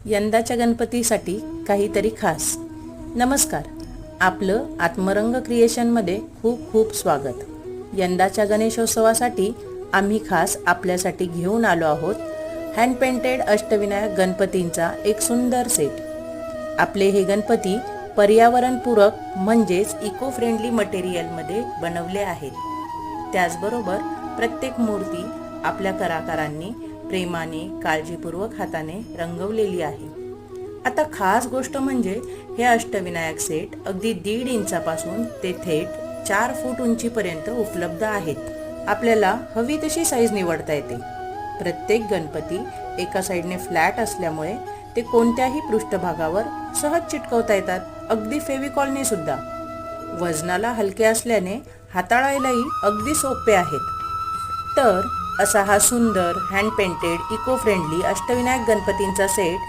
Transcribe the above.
यंदाच्या गणपतीसाठी काहीतरी खास. नमस्कार, आपलं आत्मरंग क्रिएशनमध्ये खूप खूप स्वागत. यंदाच्या गणेशोत्सवासाठी आम्ही खास आपल्यासाठी घेऊन आलो आहोत हँड पेंटेड अष्टविनायक गणपतींचा एक सुंदर सेट. आपले हे गणपती पर्यावरणपूरक म्हणजेच इको फ्रेंडली मटेरियलमध्ये बनवले आहेत. त्याचबरोबर प्रत्येक मूर्ती आपल्या कलाकारांनी प्रेमाने काळजीपूर्वक हाताने रंगवलेली आहे. आता खास गोष्ट म्हणजे हे अष्टविनायक सेट अगदी 1.5 इंचापासून ते थेट 4 फूट उंचीपर्यंत उपलब्ध आहेत. आपल्याला हवी तशी साईज निवडता येते. प्रत्येक गणपती एका साईडने फ्लॅट असल्यामुळे ते कोणत्याही पृष्ठभागावर सहज चिटकवता येतात, अगदी फेविकॉलने सुद्धा. वजनाला हलके असल्याने हाताळायलाही अगदी सोपे आहेत. तर असा हा सुंदर hand painted eco friendly Ashtavinayak गणपतींचा सेट